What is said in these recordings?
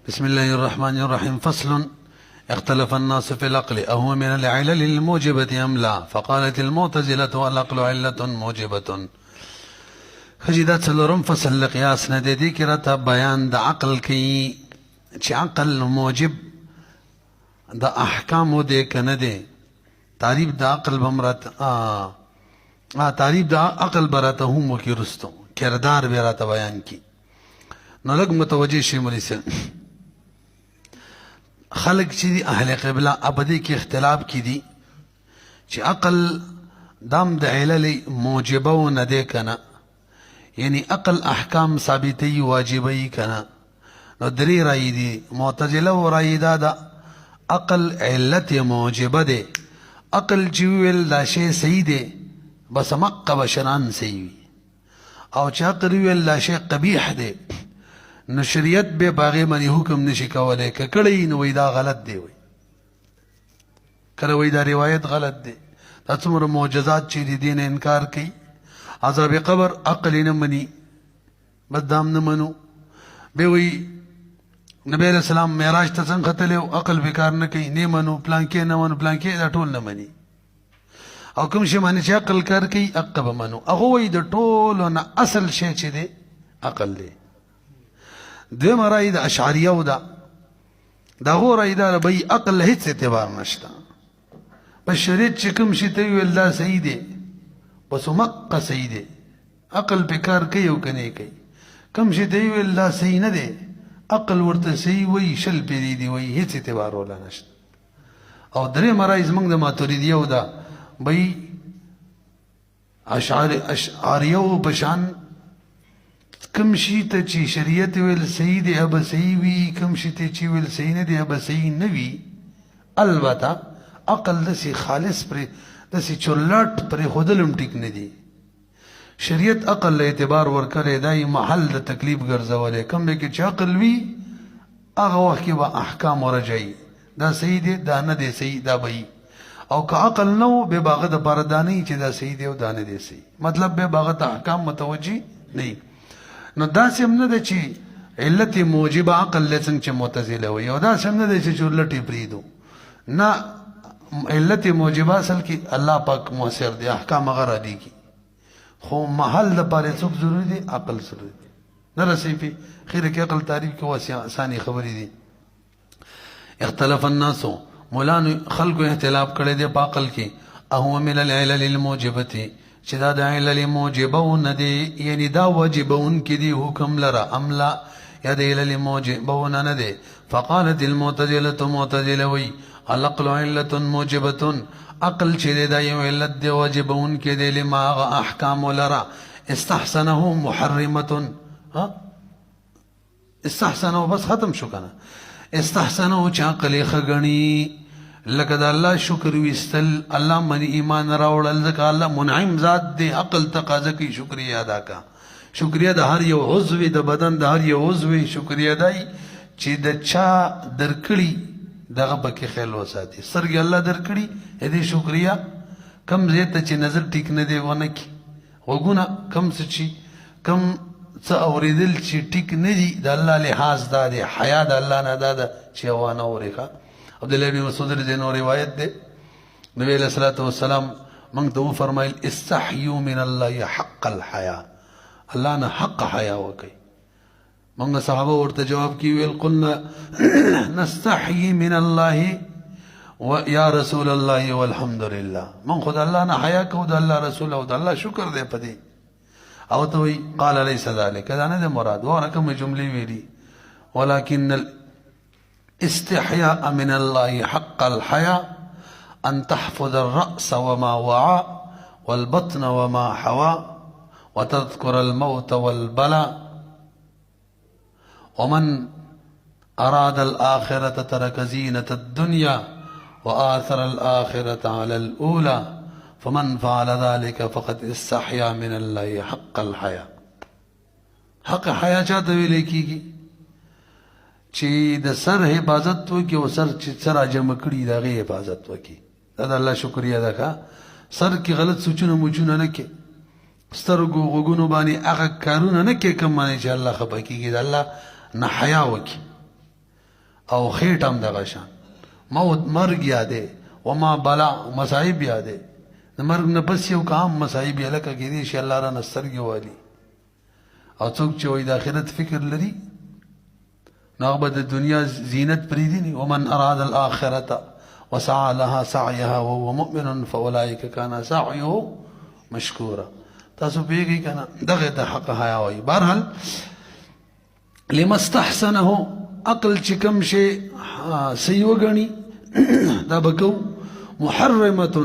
بسم الله الرحمن الرحيم. فصل. اختلف الناس في العقل أهو من العلل الموجبة أم لا؟ فقالت المعتزلة العقل علة موجبة. خجدات سلورم فصل لقياس ندیدی کی رتا بیان دا عقل کی چی عقل موجب دا احکامو دے کندے تعریف دا عقل بمرات تعریف دا عقل براتا ہوں کی رستو کردار براتا بیان کی نو لگ متوجہ شمولی سے خلق چی دی اہل قبلہ ابدی کی اختلاف کی دی چی عقل دام دا علل موجبو ندے کنا یعنی عقل احکام ثابتی واجبی کنا نو دری رائی دی معتزلہ و رائی دا عقل علت موجبہ دے عقل چیویل دا شے صحیح دے بس مقہ بشران صحیح او چا قریویل دا شے قبیح دے نو شریعت بے باغی منی حکم نشی کولے کہ کڑی نو دا غلط دے وی کروی دا روایت غلط دے تا سمر معجزات چی دی دین انکار کی عذاب قبر عقل نمانی بدام نمنو بیوی نبی علیہ السلام معراج تسنگ خطلیو عقل بکار نکی نیمنو پلانکی نمنو پلانکی دا ٹول نمانی او کم شی مانی چی عقل کار کی عقب منو اغوی دا ٹولو نا اصل شی چی دے عقل دے دو مرائی دا اشعریو دا غو رائی دا بھئی عقل ہیت اعتبار نشتا بس شریعت چی کم شی تیوی اللہ صحیح دے بس مقہ صحیح دے عقل پہ کار کئی او کنے کئی کم شی تیوی اللہ صحیح نہ دے عقل ورطا صحیح وی شل پی دی دی وی ہیت اعتبار والا نشت او درے مرائز منگ دا ماتوریدیو دا بھئی اشعاریو پشان کم شی تا چی شریعت ویل صحیح دے اب صحیح وی کم شی تا چی ویل صحیح نہ دے اب صحیح نوی البتہ عقل دسی خالص پر دسی چلٹ پر خودلم ٹک ندی شریعت عقل اعتبار ورکر دائی محل دا تکلیف گرزوالے کم بے کہ چی عقل وی آغا وقت کی با احکام ورجائی دا صحیح دے دا ندے صحیح دا بئی او که عقل نو بے باغت پاردانی چی دا صحیح دے و دا ندے صحیح مطلب بے باغت احکام متوجی نہیں نو دا سیم ندے چی علت موجب عقل لیسنگ چی معتزلہ ہوئی او دا سیم ندے چی چلٹی پریدو نا علت موجبہ اصل کی اللہ پاک مؤثر دے احکام غرہ دی کی خو محل دا پارے سب ضروری دے عقل ضروری دے نرسی پی خیر کی عقل تعریف کی واسی آسانی خبری دی اختلاف الناسو مولانو خلقو احتلاف کرے دے پا عقل کی اہو من العلل الموجبتی چدا دا علل موجبون دے یعنی دا واجبون کی دی حکم لرا املا یا دا علل موجبون ندے فقالت المعتزلة معتزلوی العقل علت موجبت عقل چیدے دا یو علت دے واجبون کے دے لما آغا احکام لرا استحسنہو محرمت استحسنہو بس ختم شکنا استحسنہو چا عقل خگنی لکہ دا اللہ شکر ویستل اللہ منی ایمان راوڑ الزکا اللہ منعم ذات دے عقل تقاضا کی شکریہ ادا کا شکریہ دا ہر یو عضوی دا بدن دا ہر یو عضوی شکریہ دائی چی دا چا درکڑی دا غبا کی خیل وساتی سرگی اللہ درکڑی ایدی شکریہ کم زیتا چی نظر ٹک ندے ونکی وگونا کم سچی کم سا اوریدل چی ٹک ندی دا اللہ لحاظ دا دے حیاء دا اللہ نا دا چی اوانا اوریکا عبداللہ بن مسعود رضی اللہ عنہ روایت دے نبی علیہ السلام منگ تو فرمائل استحیو من اللہ حق الحیاء اللہ نا حق حیاء وکی منگا صحابہ ورطا جواب کی ویل قلنا نستحیی من اللہ یا رسول اللہ والحمدللہ من خود اللہ نا حیاء کو دا اللہ رسول دا اللہ شکر دے پدی او توی قال لیس ذالک دا ندے مراد ورکم جملی ویلی ولیکن استحياء من الله حق الحياء أن تحفظ الرأس وما وعى والبطن وما حوى وتذكر الموت والبلاء ومن أراد الآخرة ترك زينة الدنيا وآثر الآخرة على الأولى فمن فعل ذلك فقد استحيا من الله حق الحياء حق حياء چاہتا بھی لیکی کی چی دا سر حفاظت وکی و سر جمع کری دا غی حفاظت وکی دا اللہ شکریہ دا کا سر کی غلط سوچونا موچونا نکے سترگو غگونو بانی اغا کارونا نکے کم مانے چی اللہ خبا کی دا اللہ نحیا وکی او خیټ هم دغه شان موت مرګ یادې وما بلا مصائب یادې د مرګ نه پس یو کام مصائب یې لکه کېدی شي الله رانه سترګې والي او څوک چې وایي د آخرت فکر لري نو هغه به د دنیا زینت پرېږدي نه ومن اراد الاخرة وسعى لها سعيها وهو مؤمن فاولئك كان سعيه مشکورا. تاسو پیږئ که نه دغه ته حق حیا وایي. بهرحال لما استحسنه عقل چې کوم شی صحیح وګڼي دا به کوو. محرمة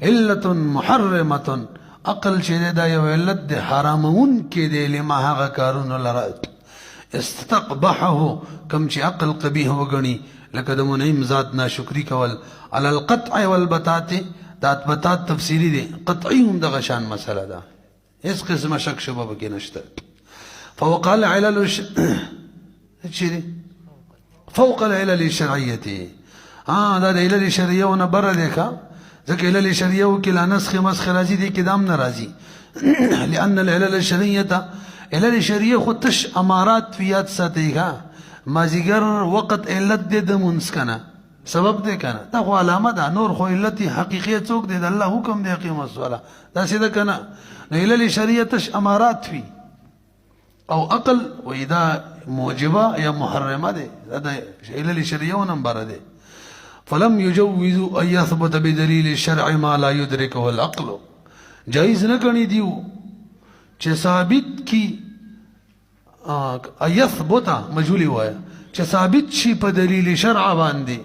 علة محرمة عقل چې دی دا یو علت دی حرامونکی دی لما هغه کارونو لره استقبحه کوم چې عقل قبیح وګڼي لکه د منعم ذات ناشکري کول. علی القطع والبتات دا بتات تفسیری دی قطعی هم دغه شان مسله ده هیڅ قسمه شک شبه پکې نشته. فوق العلل فوق العلل الشرعیه دا د علل شرعیه نه بره دی ښه ځکه علل شرعیه کې لا نسخ مسخ راځي دی کې دام نه راځي لأن العلل الشرعیه علل شرعیه خو تش امارات فی یاد ساتي ښه مازیګر وقت علت دی د منځ کنه سبب دی کنه دا خو علامه ده نور خو علت حقیقی څوک دی د الله حکم دی قیام الصلاه دا سیده کنه علل شرعیه تش امارات فی او عقل و اذا موجبه یا محرمه ده دا علل شرعیه نمبر ده. فلم يجوزوا ان يثبت بدليل الشرع ما لا يدركه العقل جائز نہ کرنی دیو چې ثابت کی يثبت مجهول وایا چې ثابت شي په دلیل شرع باندې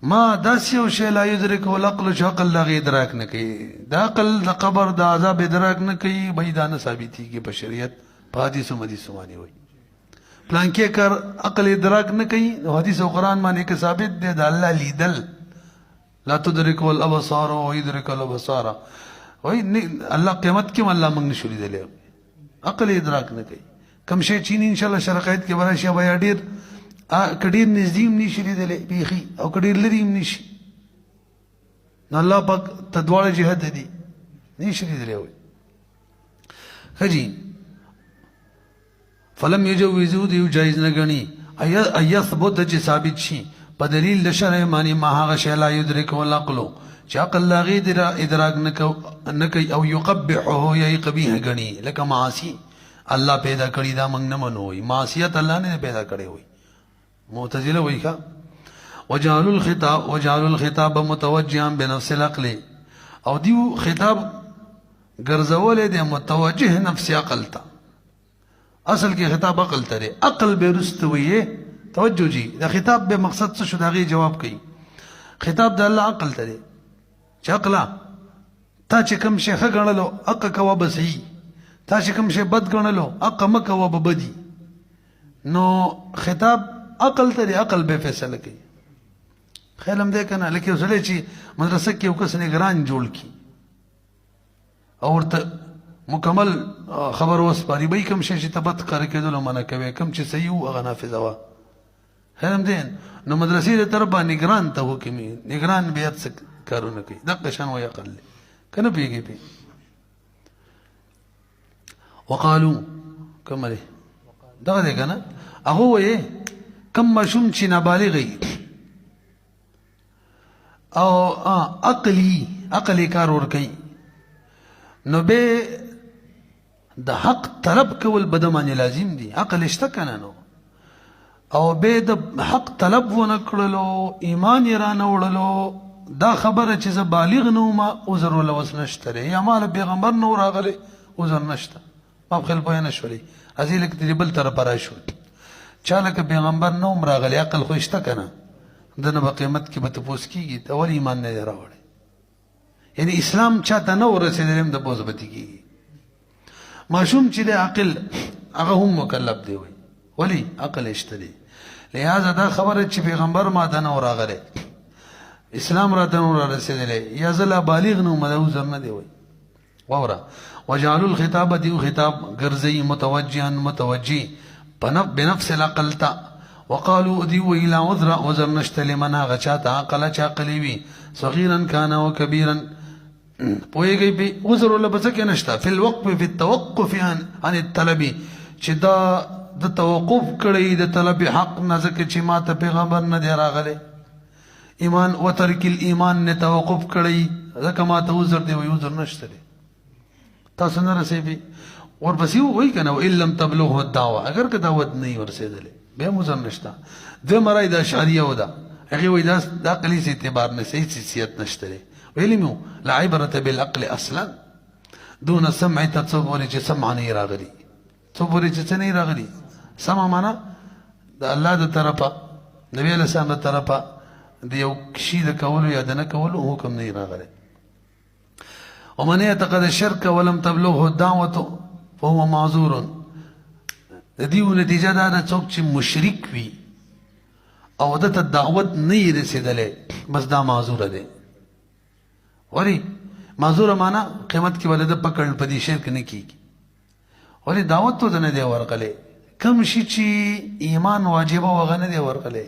ما داس یو شی لا يدركه العقل چې عقل لا ادراک نه کوي دا عقل د قبر د عذاب ادراک نه کوي بيدانه ثابتي کی په شریعت په حدیث او حدیث باندې وایي پلان کې کار عقل ادراک نه کوي حدیث او قرآن باندې کې ثابت دی د الله لیدل لا تدرك الابصار ويدرك الابصار وای الله قیامت کې الله موږ نشو لیدلی عقل ادراک نه کوي کم شي چې ان شاء الله شرقایت کې ورشي بیا ډیر کډیر نږدې نشي لیدلی بیخي او کډیر لري نشي الله پاک تدواړه جهاد دي نشي لیدلی وای خجی. فلم يجوزوا دیو جایز نه غني ايثبت چې ثابت شي په دلیل د شرع معنی ما هغه شی لا يدرك والعقل چې عقل لا غیر ادراک نه کوي او يقبحه یا قبیح غني لکه معاصی الله پیدا کړی دا موږ نه منوي معصیت الله نه پیدا کړی وي معتزله وایي ښه. وجعلوا الخطاب متوجها بنفس العقل او دیو خطاب ګرځول دي متوجه نفس عقل ته اصل کې خطاب عقل ته عقل به رستوي توجه جی دا خطاب به مقصد څه شو دا غي جواب کوي خطاب د الله عقل ته چې عقل تا چې کوم شي ښه غنلو عقل کوا به صحیح تا چې کوم شي بد غنلو عقل مکوا به بدی نو خطاب عقل ته عقل به فیصله کوي. خیال هم دې کنه لکه وسله چې مدرسه کې یو کس نگران جوړ کی او ورته مکمل خبر وسپاري به کوم شي چې تبت کار کېدل منه کوي کوم چې صحیح او هغه نافذ وا هم دین نو مدرسې ته تر باندې نگران ته حکمي نگران به څه کارونه کوي دغه شان وي عقل کنه پیږي پی. وقالو کمله دغه دی کنه هغه وې کم مشوم چې نابالغ او عقلی کار ور کوي نو به د حق طلب کول بدمانه لازم دي عقل شته کنه نو او به د حق طلب ونه کړلو ایمان یې را نه وړلو دا خبره چې زه بالغ نه وم عذر ولا وس نشته یا مال پیغمبر نو راغلی عذر نشته ما خپل پوه نه شولې ازیل کې بل طرف را شو چاله کې پیغمبر نو راغلی عقل خو شته کنه دنه په قیامت کې به تاسو کیږي ته ول ایمان نه راوړي یعنی اسلام چاته نه ورسېدل د بوزبتی کیږي ماشوم چې د عقل هغه هم مکلف دی ولی عقل اشتري لہذا دا خبره چې پیغمبر ما د نو راغلی اسلام را ته نو رسېدل یا زلا بالغ نو مدوزر نه دی وورا. وجعلوا الخطاب دیو خطاب ګرځي متوجه بنفس العقل تا وقالوا دیو الى عذر نشته لمن هغه چاته عقل چا قلیوي صغيرا كان وكبيرا پوهیږي به عذر ولا بس کې نشته فی الوقف فی التوقف عن الطلب چې دا د توقف کړی د طلب حق نه، ځکه چې ما ته پیغمبر نه دی راغلی. ایمان و ترک الایمان نه توقف کړی ځکه ما ته عذر دی، وایي عذر نشته دی، تاسو نه رسېږي. ورپسې وایي که نه وان لم تبلغه الدعوه، اگر که دعوت نه وي ورسېدلی بیا هم عذر نشته. دویمه رای د اشعریه ده، هغې وایي د عقلي څه اعتبار نه، صحیح حیثیت نشته دی. ویلي مې لا عبرة بالعقل اصلا دون سمع، ته څو پورې چې سمع نه راغلي، څو پورې چې څه نه راغلي. سمع معنا د الله د طرفه، نبي علیه السلام د طرفه د یو شي د کولو یا د نه کولو حکم نه راغلی. ومن اعتقد الشرك ولم تبلغه الدعوة فهو معذور. د دې نتیجه دا ده څوک چې مشرک وي او دته دعوت نه یې رسېدلی بس دا معذوره دی. ولی معذوره معنا قیمت کې ولې د پکړ په دې شرک نه کېږي. ولی دعوت ته نه دی ورغلی، کوم شي چې ایمان واجبه هغه نه دی ورغلی.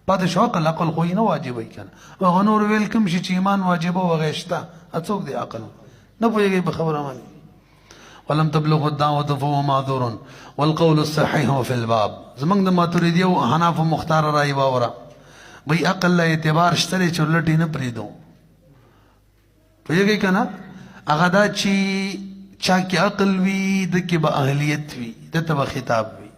پاتې شو عقل خو یې نه واجبوي که نه، هغه نور ویل کوم شي چې ایمان واجبه هغه شته، څوک دی عقل نه پوهېږي په خبره باندې. ولم تبلغ الدعوة فهو معذور والقول الصحيح في الباب. زمونږ د ماتریدي او حنافو مختاره رایې واوره، وایي عقل له اعتبار شته دی چې لټې نه پرېږدو. پوهېږئ که نه، هغه دا چې چا کې عقل وي د کې به اهلیت وي، دته به خطاب وي.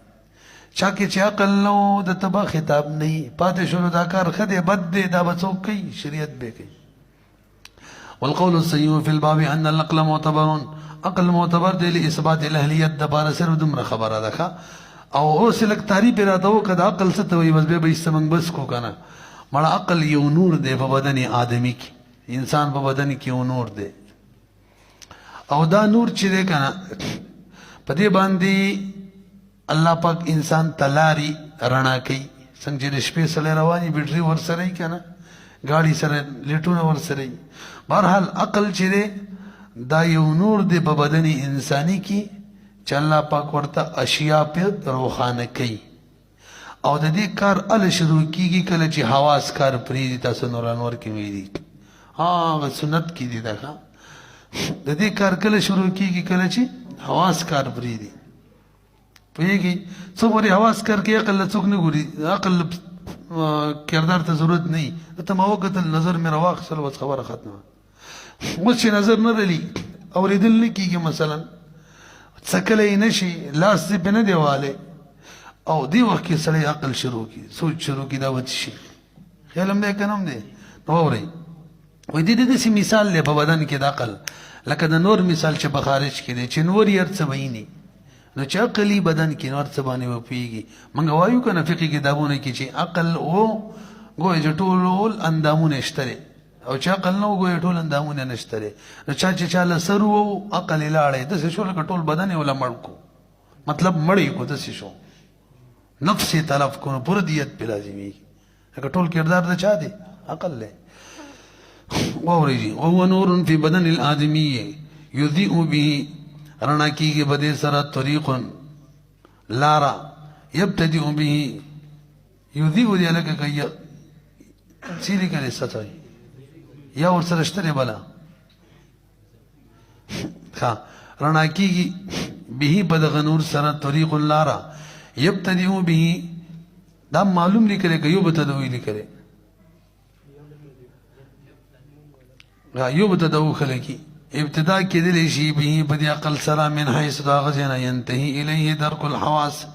چا کې چې عقل نه و دته به خطاب نه وي. پاتې شولو دا کار ښه دی بد دی دا به څوک کوي؟ شریعت به کوي. والقول الصحيح في الباب ان العقل معتبر، عقل معتبر دی لاثبات الاهلیت دپاره. صرف دومره خبره ده ښه. او اوس لږ تعریف یې راته وکړه د عقل څه ته وایي، بس بیا به ایسته موږ بس کړو که نه. مړه عقل یو نور دی په بدن آدمي کې، انسان په بدن کې یو نور دی، او دا نور چې دی که نه په دې باندې الله پاک انسان ته لارې رڼا کوي. څنګه چې د شپې سړی روان وي بیټري ورسره وي که نه، ګاډي سره لیټونه ورسره وي. بهرحال عقل چې دی دا یو نور دی په بدن انساني کې چې الله پاک ورته اشیا پې روښانه کوي. او د دې کار هله شروع کېږي کله چې حواس کار پرېږدي. تاسو نور انور کې ویلي هغه سنت کې دي دا ښه. د دې کار کله شروع کېږي کله چې حواس کار پرېږدي. پوهېږي څو پورې حواس کار کوي عقل له څوک نه ګوري، عقل کردار ته ضرورت نه وي. ته ما وکتل نظر مې راواخیستل بس خبره ختمه. اوس چې نظر نه رلي اورېدل نه کېږي، مثلا څکلی نه شي، لاس دې پې نه دی والی، او دې وخت کې سړی عقل شروع کړي، سوچ شروع کړي دا به څه شي. خیال هم دی که نه هم دی. نو واورئ وایي د دې داسې مثال دی په بدن کې د عقل لکه د نور مثال چې په خارج کې دی چې نور یې هر څه ویني. نو چې عقلي بدن کې نور څه باندې وپوهېږي. موږ وایو که نه فقهي کتابونه کې چې عقل و ګویا چې ټول اندامونه شته دی، او چې عقل نه و ګویا ټول اندامونه نشته دی. نو چا چې چا له سر و عقل یې لاړی داسې شو لکه ټول بدن یې وله مړ کړو، مطلب مړ یې کړو داسې شو، نفس یې تلف کړو، پوره دیت پې لازمېږي. لکه ټول کردار د چا دی؟ عقل دی. واورئ جي وهو نور في بدن الآدمي يضيء به، رڼا کېږي په دې سره طریق لاره یبتدئ به. یضیء دی لکه که څه لیکلی څه وایي یا ورسره شته دی بله ښه رڼا کېږي به په دغه نور سره طریق لاره یبتدئ به. دا معلوم لیکلی که یبتدئ لیکلی یبتدئ خلقي ابتدا کېدلی شي به په دې عقل سره من حیث د هغه ځای نه ینتهي الیه درک الحواس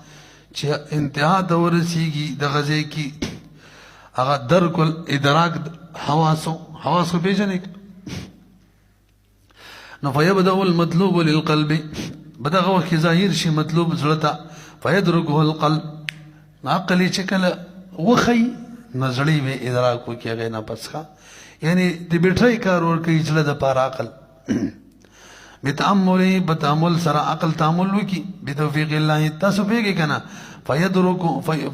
چې انتها ته ورسېږي دغه ځای کې هغه درک الادراک حواسو پېژنئ. نو فیبدأ المطلوب للقلب، بدغه وخت کې ظاهر شي مطلوب زړه ته، فیدرکه القلب. عقل یې چې کله وښیي نو زړه به ادراک وکړي هغې نه پس ښه. یعنې د بیټرۍ کار ورکوي زړه دپاره عقل. بتأمله په تأمل سره عقل تأمل وکړي بتوفیق الله. تاسو پوهېږئ که نه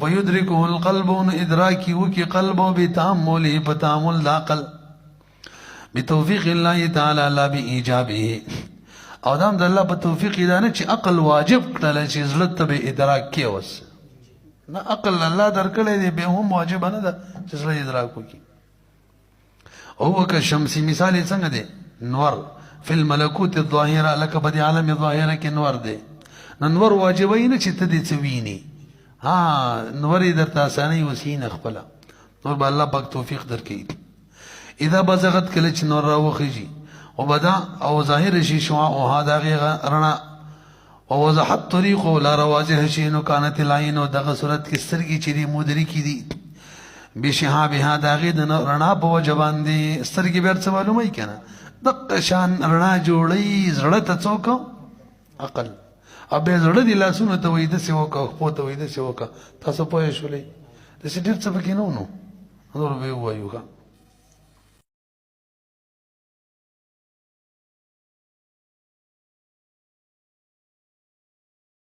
فیدرکه القلب، نو ادراک یې وکړي قلب بتأمله په تأمل د عقل بتوفیق الله تعالی لا بإیجابه. او دا هم د الله په توفیق دا نه چې عقل واجب کړلی چې زړه ته به ادراک کې اوس نه، عقل الله درکړی دی بیا هم واجبه نه ده چې زړه ادراک وکړي. هو كالشمس، مثال یې څنګه دی؟ نور فی الملکوت الظاهره، لکه په دې عالم ظاهره کې نور دی. نور واجبوي نه چې ته دې څه ویني، نور یې درته اساني وسینه خپله، نور به الله پاک توفیق درکړي. اذا بزغت کله چې نور راوخیږي او بدا او ظاهر شي شعاعها د هغې رڼا او وضحت طریقو لاره واضح شي نو کانت العین، دغه صورت کې سترګې چې دي مدرکې دي بشهابها د هغې د رڼا په وجه باندې. سترګې بیا څه معلوموي که نه، دقه شان رڼا جوړوي زړه ته څوک عقل، او بیا زړه دې لاسونو ته وایي داسې وکړه، خپو ته وایي داسې وکړه. تاسو پوه شولئ؟ داسې ډېر څه پکې نه و، نو نور به یې ووایو.